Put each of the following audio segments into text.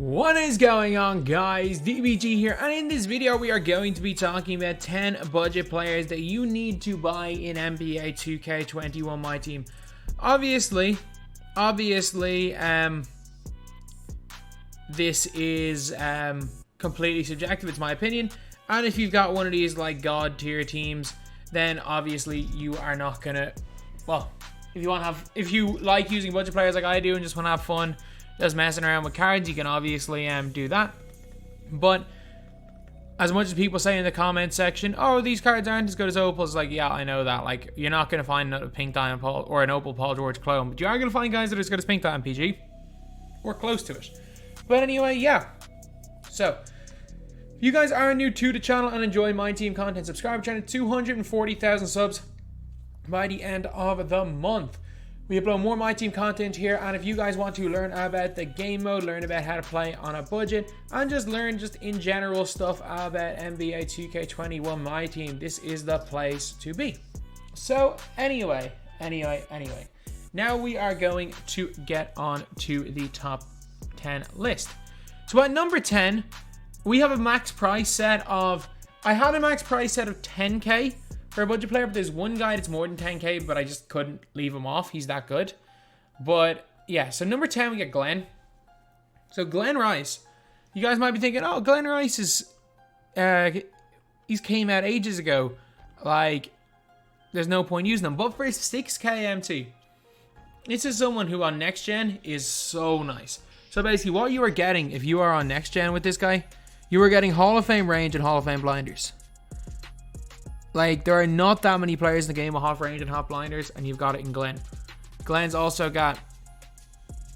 What is going on, guys? DBG here, and in this video we are going to be talking about 10 budget players that you need to buy in NBA 2K21 MyTEAM. Obviously, this is completely subjective. It's my opinion, and if you've got one of these like god tier teams, then obviously you are not gonna, well, if you like using budget players like I do and just want to have fun just messing around with cards, you can obviously do that. But as much as people say in the comment section, oh, these cards aren't as good as opals, like, yeah, I know that. Like, you're not going to find a pink diamond Paul or an opal Paul George clone, but you are going to find guys that are as good as pink diamond PG or close to it. But anyway, yeah. So if you guys are new to the channel and enjoy MyTEAM content, subscribe to the channel. 240,000 subs by the end of the month. We upload more MyTEAM content here, and if you guys want to learn about the game mode, learn about how to play on a budget, and just learn just in general stuff about NBA 2K21 MyTEAM, this is the place to be. So anyway, now we are going to get on to the top 10 list. So at number 10, we have a max price set of, I had a max price set of 10k for a budget player, but there's one guy that's more than 10k, but I just couldn't leave him off. He's that good. But yeah, so number 10, we get Glenn. So Glenn Rice. You guys might be thinking, oh, Glenn Rice is, he's came out ages ago. Like, there's no point using him. But for 6k MT, this is someone who on next gen is so nice. So basically what you are getting if you are on next gen with this guy, you are getting Hall of Fame range and Hall of Fame blinders. Like, there are not that many players in the game with half range and half blinders, and you've got it in Glenn. Glenn's also got,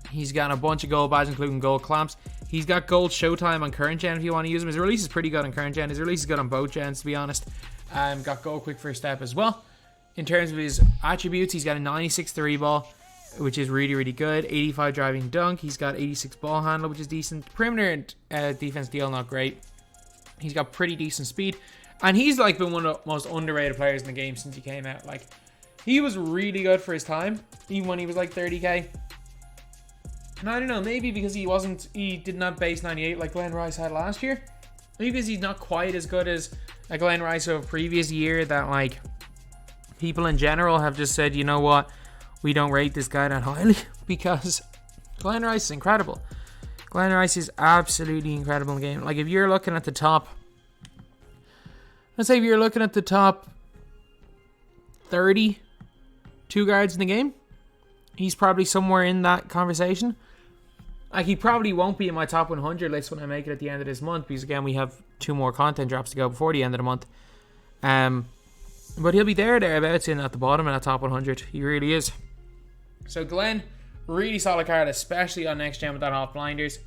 he's got a bunch of gold badges, including gold clamps. He's got gold showtime on current gen if you want to use him. His release is pretty good on current gen. His release is good on both gens, to be honest. Got gold quick first step as well. In terms of his attributes, he's got a 96 3 ball, which is really, really good. 85 driving dunk. He's got 86 ball handle, which is decent. Perimeter and defense deal, not great. He's got pretty decent speed. And he's like been one of the most underrated players in the game since he came out. Like, he was really good for his time, even when he was like 30k. And I don't know, maybe because he did not base 98 like Glenn Rice had last year. Maybe because he's not quite as good as a Glenn Rice of a previous year, that like people in general have just said, you know what, we don't rate this guy that highly, because Glenn Rice is incredible. Glenn Rice is absolutely incredible in the game. Like, if you're looking at the top, let's say if you're looking at the top 30 two guards in the game, he's probably somewhere in that conversation. Like, he probably won't be in my top 100 list when I make it at the end of this month, because again, we have 2 more content drops to go before the end of the month. But he'll be thereabouts in at the bottom of that top 100. He really is. So Glenn, really solid card, especially on next gen with that half blinders.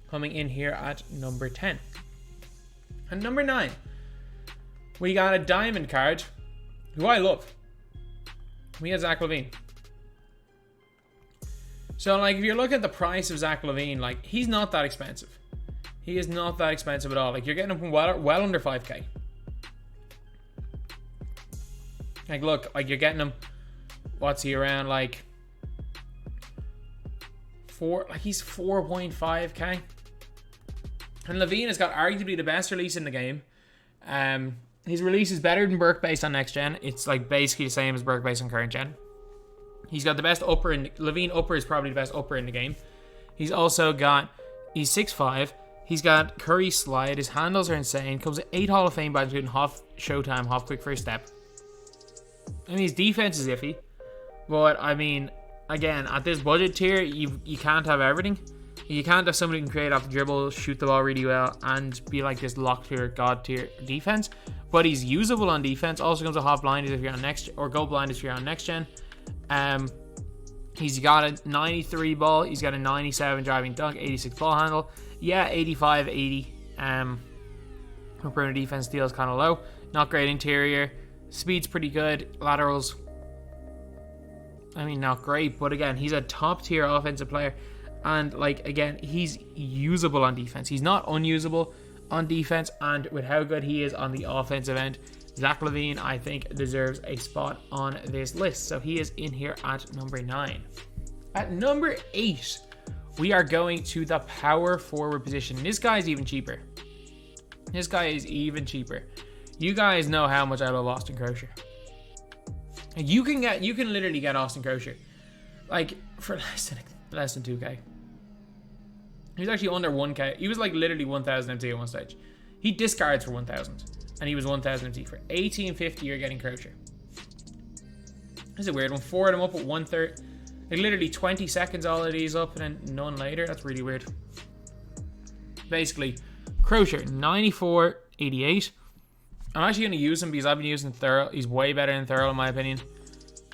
Coming in here at number 10. And number 9, we got a diamond card, who I love. We got Zach LaVine. So, like, if you're looking at the price of Zach LaVine, like, he's not that expensive. He is not that expensive at all. Like, you're getting him from well under 5k. Like, look, like, you're getting him, what's he around, like, he's 4.5k. And LaVine has got arguably the best release in the game. His release is better than Burke based on next gen. It's like basically the same as Burke based on current gen. He's got the best upper in LaVine upper is probably the best upper in the game. He's also got, he's 6'5". He's got Curry slide. His handles are insane. Comes with 8 Hall of Fame badges, including half showtime, half quick first step. I mean, his defense is iffy, but I mean, again, at this budget tier, you can't have everything. You can't have somebody who can create off the dribble, shoot the ball really well, and be like this locked tier, god tier defense. But he's usable on defense. Also comes with half blinders if you're on next, or gold blinders if you're on next gen. He's got a 93 ball. He's got a 97 driving dunk, 86 ball handle. Yeah, 85, 80. Perimeter defense deal is kind of low. Not great interior. Speed's pretty good. Laterals, I mean, not great, but again, he's a top tier offensive player. And like, again, he's usable on defense. He's not unusable on defense. And with how good he is on the offensive end, Zach LaVine, I think, deserves a spot on this list. So he is in here at number 9. At number 8, we are going to the power forward position. This guy is even cheaper. This guy is even cheaper. You guys know how much I love Austin Crocier. You can literally get Austin Crocier like for less than 2k. He was actually under 1k. He was like literally 1000 MT at one stage. He discards for 1000 and he was 1000 MT. For 1850 you're getting Crocier. This is a weird one. 4 of them up at 1/3. Like literally 20 seconds all of these up and then none later. That's really weird. Basically, Crocier 94.88. I'm actually going to use him because I've been using Thurl. He's way better than Thurl in my opinion.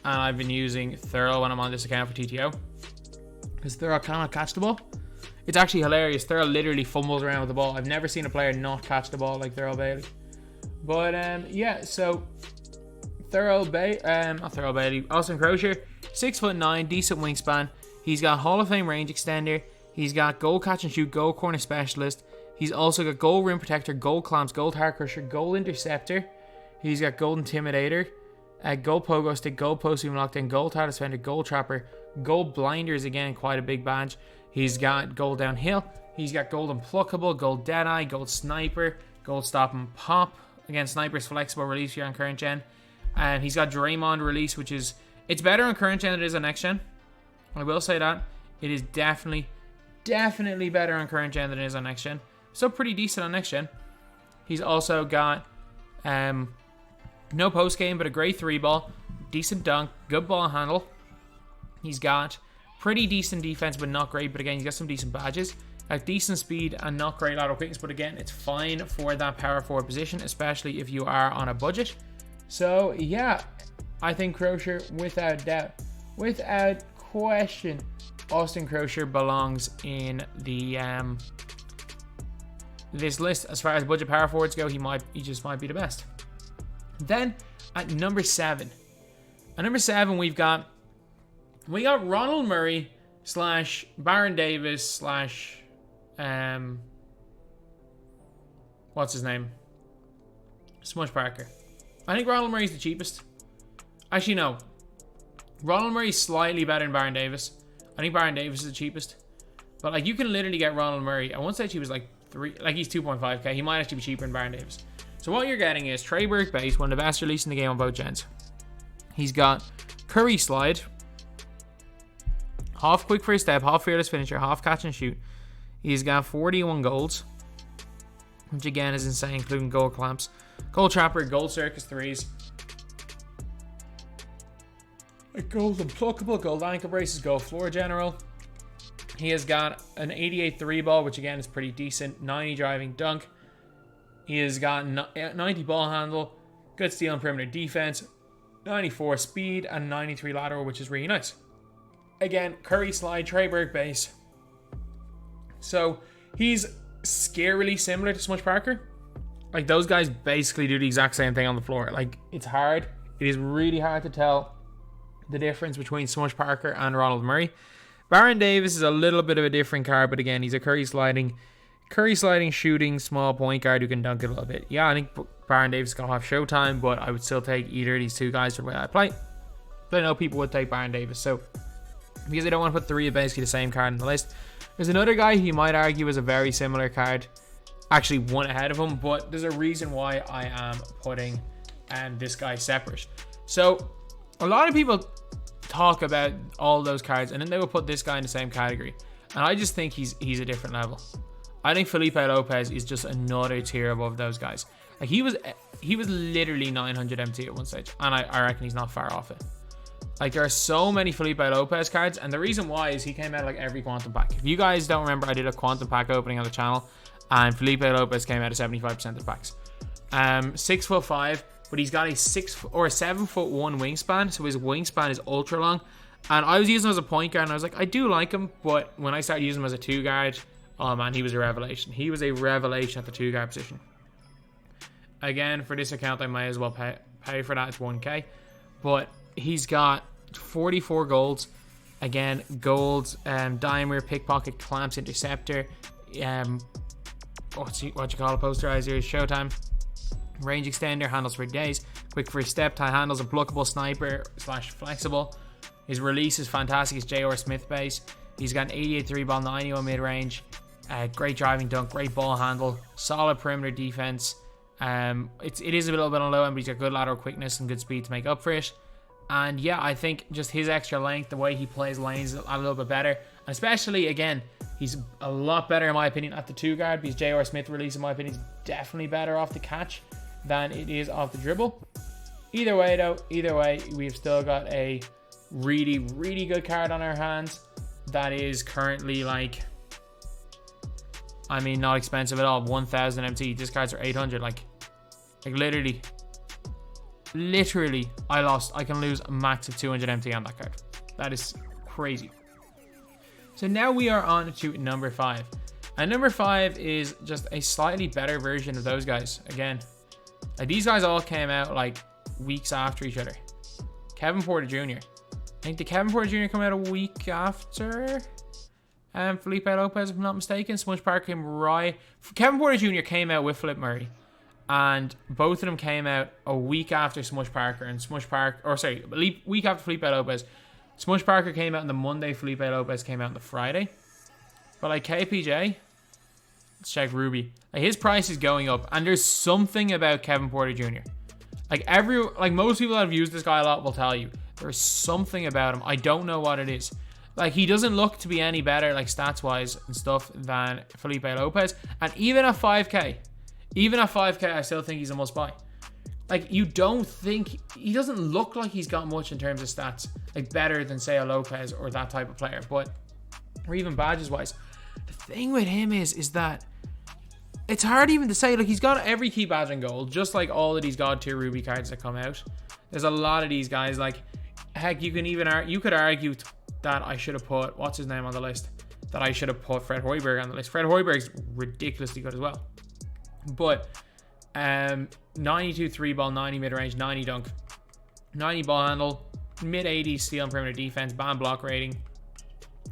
And I've been using Thurl when I'm on this account for TTO. Because Thurl cannot catch the ball. It's actually hilarious. Thurl literally fumbles around with the ball. I've never seen a player not catch the ball like Thurl Bailey. But yeah, so not Thurl Bailey, Austin Crocier, 6'9", decent wingspan. He's got Hall of Fame range extender. He's got goal catch and shoot, goal corner specialist. He's also got goal rim protector, goal clamps, goal tar crusher, goal interceptor. He's got goal intimidator, goal pogo stick, goal post even lockdown, goal tar defender, goal trapper, goal blinders, again quite a big badge. He's got goal downhill. He's got gold unpluckable, gold deadeye, gold sniper, gold stop and pop. Again, sniper's flexible release here on current gen. And he's got Draymond release, which is, it's better on current gen than it is on next gen. I will say that. It is definitely better on current gen than it is on next gen. So pretty decent on next gen. He's also got no post game, but a great 3-ball, decent dunk, good ball handle. He's got pretty decent defense, but not great. But again, he's got some decent badges. Decent speed and not great lateral quickness, but again, it's fine for that power forward position, especially if you are on a budget. So yeah, I think Crocier, without doubt, without question, Austin Crocier belongs in the this list. As far as budget power forwards go, he just might be the best. Then at number 7, we got Ronald Murray / Baron Davis / what's his name? Smush Parker. I think Ronald Murray's the cheapest. Actually, no. Ronald Murray's slightly better than Baron Davis. I think Baron Davis is the cheapest. But like, you can literally get Ronald Murray. I won't say he was like he's 2.5k. He might actually be cheaper than Baron Davis. So what you're getting is Trey Burke base, one of the best released in the game on both gens. He's got Curry slide, half quick first step, half fearless finisher, half catch and shoot. He's got 41 goals, which again is insane, including goal clamps, goal trapper, gold circus threes, a gold unpluckable, gold ankle braces, gold floor general. He has got an 88 3-ball, which again is pretty decent, 90 driving dunk. He has got 90 ball handle, good steal and perimeter defense, 94 speed, and 93 lateral, which is really nice. Again, Curry slide, Trey Burke base. So he's scarily similar to Smush Parker. Like, those guys basically do the exact same thing on the floor. Like, it's hard. It is really hard to tell the difference between Smush Parker and Ronald Murray. Baron Davis is a little bit of a different card, but again, he's a Curry sliding, shooting, small point guard who can dunk it a little bit. Yeah, I think Baron Davis is going to have showtime, but I would still take either of these two guys for the way I play. But I know people would take Baron Davis, so because they don't want to put 3 of basically the same card in the list. There's another guy who you might argue is a very similar card, actually one ahead of him, but there's a reason why I am putting this guy separate. So a lot of people talk about all those cards and then they will put this guy in the same category, and I just think he's a different level. I think Felipe Lopez is just another tier above those guys. Like, he was literally 900 MT at one stage, and I reckon he's not far off it. Like, there are so many Felipe Lopez cards, and the reason why is he came out like every quantum pack. If you guys don't remember, I did a quantum pack opening on the channel, and Felipe Lopez came out of 75% of the packs. 6'5", but he's got a 7'1" wingspan, so his wingspan is ultra long. And I was using him as a point guard, and I was like, I do like him, but when I started using him as a 2 guard, oh man, he was a revelation. He was a revelation at the 2 guard position. Again, for this account, I might as well pay for that. It's 1k, but he's got 44 golds. Again, golds, dimer, pickpocket, clamps, interceptor, what you call a posterizer, showtime, range extender, handles for days, quick first step, tie handles, unblockable, sniper / flexible. His release is fantastic. It's J.R. Smith base. He's got an 88 3 ball, 91 mid-range. Great driving dunk, great ball handle, solid perimeter defense. It is a little bit on low end, but he's got good lateral quickness and good speed to make up for it. And yeah, I think just his extra length, the way he plays lanes a little bit better. And especially, again, he's a lot better in my opinion at the 2 guard, because J.R. Smith release, in my opinion, is definitely better off the catch than it is off the dribble. Either way though, we've still got a really, really good card on our hands that is currently like, I mean, not expensive at all. 1000 MT. This cards are 800. Like literally, I can lose a max of 200 MT on that card. That is crazy. So now we are on to number 5. And number 5 is just a slightly better version of those guys. Again, these guys all came out like weeks after each other. Kevin Porter Jr. I think the Kevin Porter Jr. come out a week after Felipe Lopez, if I'm not mistaken. Smush Parker came right. Kevin Porter Jr. came out with Flip Murray, and both of them came out a week after Smush Parker. And week after Felipe Lopez. Smush Parker came out on the Monday. Felipe Lopez came out on the Friday. But like KPJ, let's check Ruby. Like his price is going up, and there's something about Kevin Porter Jr. Like most people that have used this guy a lot will tell you there's something about him. I don't know what it is. Like he doesn't look to be any better like stats wise and stuff than Felipe Lopez. And even at 5k, I still think he's a must buy. Like you don't think he doesn't look like he's got much in terms of stats, like better than say a Lopez or that type of player, but or even badges wise. The thing with him is that it's hard even to say. Like he's got every key badge in gold, just like all of these god tier Ruby cards that come out. There's a lot of these guys. Like heck, you could argue that I should have put what's his name on the list. That I should have put Fred Hoiberg on the list. Fred Hoiberg's ridiculously good as well. But 92 3 ball, 90 mid range, 90 dunk, 90 ball handle, mid 80s steal and perimeter defense, band block rating,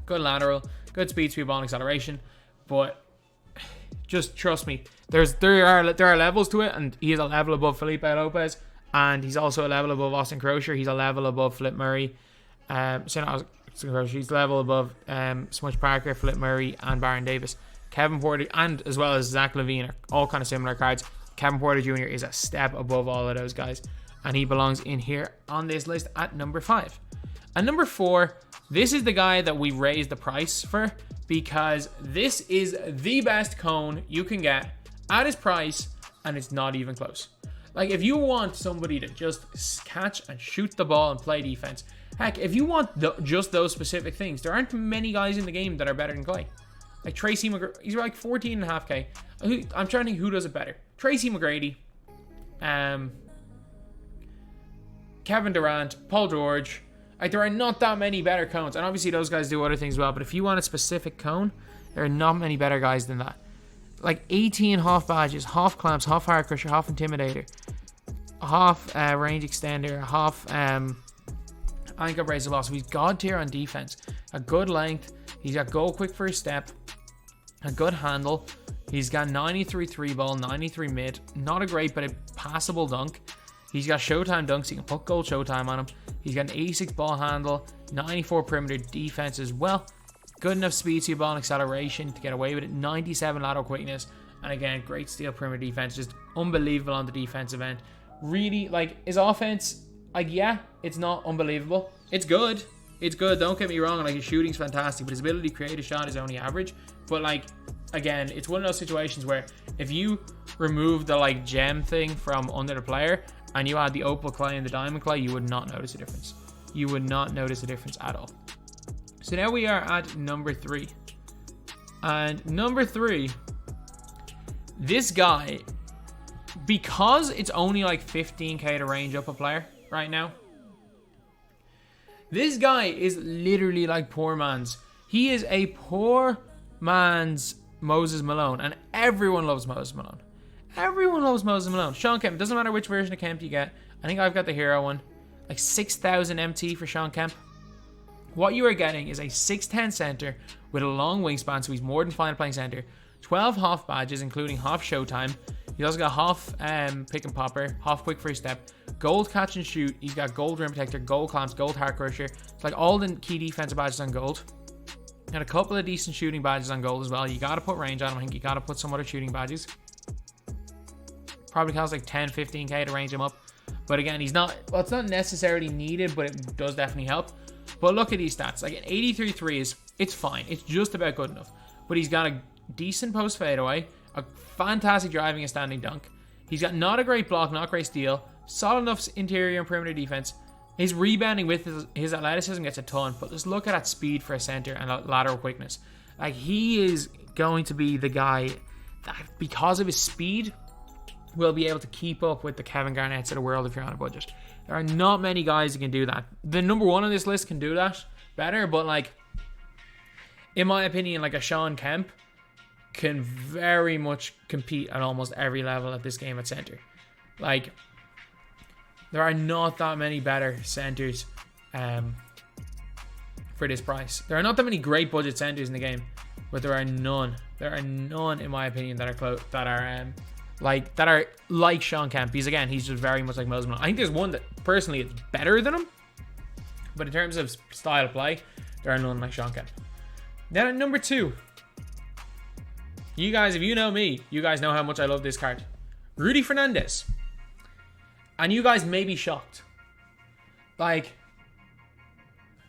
good lateral, good speed, ball and acceleration. But just trust me, there are levels to it, and he is a level above Felipe Lopez, and he's also a level above Austin Crozier. He's a level above Flip Murray. He's level above Smush Parker, Flip Murray, and Baron Davis. Kevin Porter, and as well as Zach LaVine, are all kind of similar cards. Kevin Porter Jr. is a step above all of those guys, and he belongs in here on this list at number 5. And number 4, this is the guy that we raised the price for, because this is the best cone you can get at his price, and it's not even close. Like if you want somebody to just catch and shoot the ball and play defense, heck, if you want just those specific things, there aren't many guys in the game that are better than Clay. Like Tracy McGrady, he's like 14.5k. I'm trying to think who does it better. Tracy McGrady, Kevin Durant, Paul George. Like there are not that many better cones, and obviously those guys do other things well. But if you want a specific cone, there are not many better guys than that. Like 18 half badges, half clamps, half hard crusher, half intimidator, half range extender, half ankle brace loss. So he's god tier on defense. A good length. He's got goal quick for his step. A good handle. He's got 93 3 ball, 93 mid. Not a great, but a passable dunk. He's got Showtime dunks. So you can put gold Showtime on him. He's got an 86 ball handle, 94 perimeter defense as well. Good enough speed to ball and acceleration to get away with it. 97 lateral quickness. And again, great steal perimeter defense. Just unbelievable on the defensive end. Really, like, his offense, like, yeah, it's not unbelievable. It's good. It's good. Don't get me wrong. Like, his shooting's fantastic, but his ability to create a shot is only average. But, like, again, it's one of those situations where if you remove the, like, gem thing from under the player and you add the opal clay and the diamond clay, you would not notice a difference. You would not notice a difference at all. So now we are at number 3. And number 3, this guy, because it's only like 15k to range up a player right now, this guy is literally like poor man's. He is a poor man's Moses Malone, and everyone loves Moses Malone. Everyone loves Moses Malone. Shawn Kemp, doesn't matter which version of Kemp you get. I think I've got the hero one. Like 6,000 MT for Shawn Kemp. What you are getting is a 6'10 center with a long wingspan, so he's more than fine playing center. 12 half badges, including half Showtime. He's also got half pick and popper, half quick free step, gold catch and shoot. He's got gold rim protector, gold clamps, gold hard crusher. It's like all the key defensive badges on gold. Got a couple of decent shooting badges on gold as well. You got to put range on him. I think you got to put some other shooting badges. Probably costs like 10, 15k to range him up. But again, he's not, well, it's not necessarily needed, but it does definitely help. But look at these stats. Like an 83 threes, it's fine. It's just about good enough. But he's got a decent post fadeaway, a fantastic driving and standing dunk. He's got not a great block, not great steal, solid enough interior and perimeter defense. His rebounding with his athleticism gets a ton, but just look at that speed for a center and that lateral quickness. Like, he is going to be the guy that, because of his speed, will be able to keep up with the Kevin Garnett's of the world if you're on a budget. There are not many guys who can do that. The number one on this list can do that better, but like, in my opinion, like a Shawn Kemp can very much compete at almost every level at this game at center. Like, there are not that many better centers for this price. There are not that many great budget centers in the game, but there are none. There are none, in my opinion, that are like Shawn Kemp. Because again, he's just very much like Moses Malone. I think there's one that personally is better than him, but in terms of style of play, there are none like Shawn Kemp. Then at number 2, you guys, if you know me, you guys know how much I love this card. Rudy Fernandez. And you guys may be shocked. Like,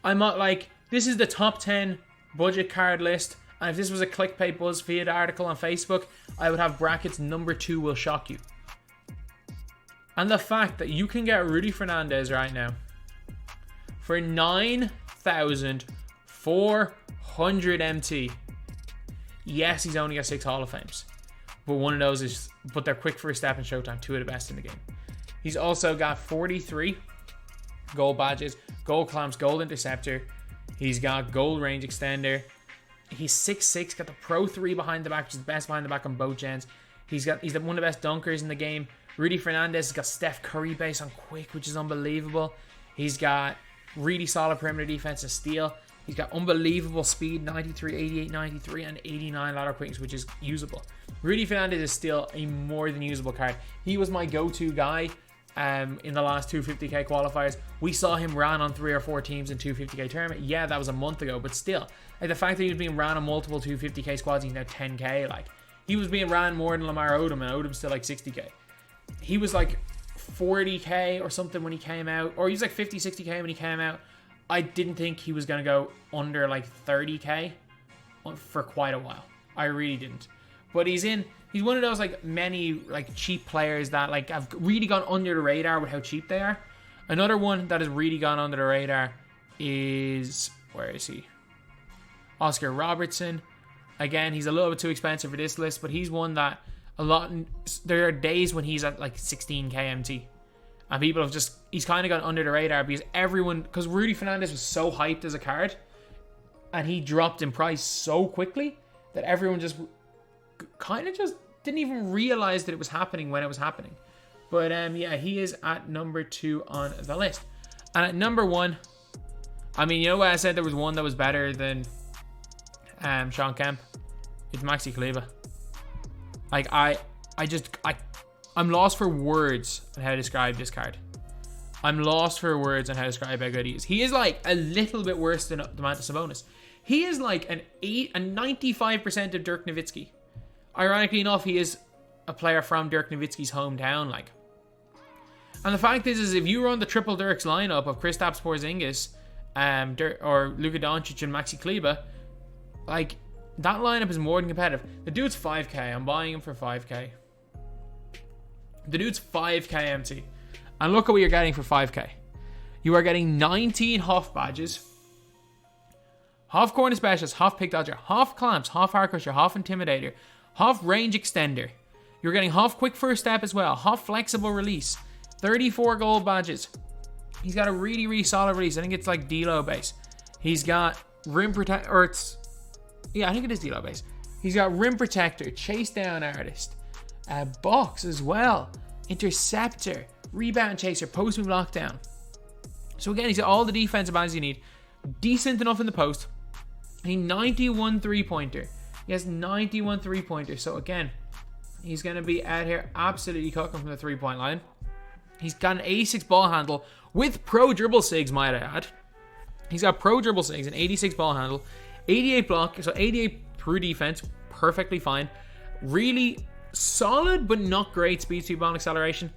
I'm not like, this is the top 10 budget card list. And if this was a clickbait BuzzFeed article on Facebook, I would have brackets number 2 will shock you. And the fact that you can get Rudy Fernandez right now for 9,400 MT. Yes, he's only got 6 Hall of Fames. But one of those is, but they're quick for a step and showtime. 2 of the best in the game. He's also got 43 gold badges, gold clamps, gold interceptor. He's got gold range extender. He's 6'6", got the Pro 3 behind the back, which is the best behind the back on both gens. He's one of the best dunkers in the game. Rudy Fernandez has got Steph Curry base on quick, which is unbelievable. He's got really solid perimeter defense and steal. He's got unbelievable speed, 93, 88, 93, and 89 lateral quickness, which is usable. Rudy Fernandez is still a more than usable card. He was my go-to guy in the last 250k qualifiers. We saw him ran on 3 or 4 teams in 250k tournament. Yeah, that was a month ago, but still, like, the fact that he was being ran on multiple 250k squads, he's now 10k. Like, he was being ran more than Lamar Odom, and Odom's still like 60k. He was like 40k or something when he came out, or he was like 50, 60k when he came out. I didn't think he was gonna go under like 30k for quite a while. I really didn't. But he's one of those like many like cheap players that like have really gone under the radar with how cheap they are. Another one that has really gone under the radar is, where is he? Oscar Robertson. Again, he's a little bit too expensive for this list, but he's one that there are days when he's at like 16k MT. And people have just, he's kind of gone under the radar because Rudy Fernandez was so hyped as a card, and he dropped in price so quickly that everyone just kind of just didn't even realize that it was happening when it was happening. But yeah, he is at number 2 on the list. And at number 1, I mean, you know what I said there was one that was better than Shawn Kemp? It's Maxi Kleber. Like, I'm lost for words on how to describe this card. I'm lost for words on how to describe how good he is. He is like a little bit worse than Domantas Sabonis. He is like a 95% of Dirk Nowitzki. Ironically enough, he is a player from Dirk Nowitzki's hometown. Like, and the fact is if you run the triple Dirks lineup of Kristaps Porzingis, or Luka Doncic and Maxi Kleber, like, that lineup is more than competitive. The dude's 5k. I'm buying him for 5k. The dude's 5k MT. And look at what you're getting for 5k. You are getting 19 Huff badges, half corner specialist, half pick dodger, half clamps, half hard crusher, half intimidator, half range extender. You're getting half quick first step as well, half flexible release, 34 gold badges. He's got a really, really solid release. I think it's like D-Lo base. He's got rim protect, or it's, yeah, I think it is D-Lo base. He's got rim protector, chase down artist, box as well, interceptor, rebound chaser, post move lockdown. So again, he's got all the defensive badges you need. Decent enough in the post. A 91 3-pointer. He has 91 3-pointer. So again, he's going to be out here absolutely cooking from the 3-point line. He's got an 86 ball handle with pro dribble sigs, might I add. He's got pro dribble sigs, an 86 ball handle, 88 block, so 88 through defense, perfectly fine. Really solid, but not great speed 2 bond acceleration.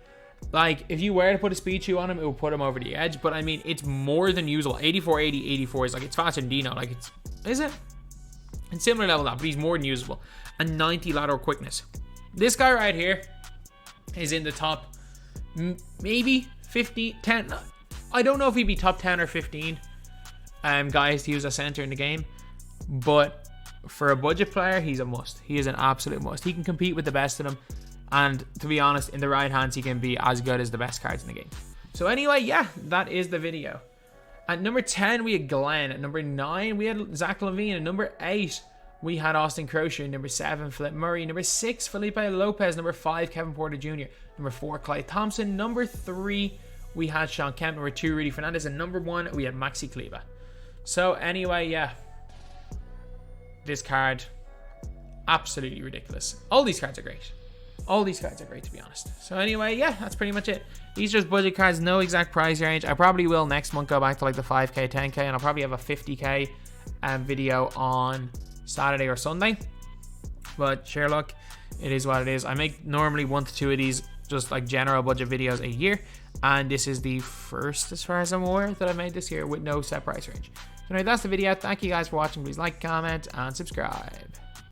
Like, if you were to put a speed 2 on him, it would put him over the edge. But I mean, it's more than usable. 84, 80, 84 is like, it's faster than Dino. Like, is it? It's similar level to that, but he's more than usable. And 90 lateral quickness. This guy right here is in the top, maybe 15, 10. I don't know if he'd be top 10 or 15 guys to use a center in the game. But for a budget player, he's a must. He is an absolute must. He can compete with the best of them. And to be honest, in the right hands, he can be as good as the best cards in the game. So anyway, yeah, that is the video. At number 10, we had Glenn. At number 9, we had Zach LaVine. At number 8, we had Austin Crochet. Number 7, Philip Murray. Number 6, Felipe Lopez. Number 5, Kevin Porter Jr. Number 4, Klay Thompson. Number 3, we had Shawn Kemp. Number 2, Rudy Fernandez. And number 1, we had Maxi Kleber. So anyway, yeah. This card, absolutely ridiculous. All these cards are great. All these cards are great, to be honest. So anyway, yeah, that's pretty much it. These are just budget cards, no exact price range. I probably will next month go back to like the 5k, 10k, and I'll probably have a 50k video on Saturday or Sunday. But sure, look, it is what it is. I make normally 1 to 2 of these just like general budget videos a year, and this is the first, as far as I'm aware, that I've made this year with no set price range. So anyway, that's the video. Thank you guys for watching. Please like, comment, and subscribe.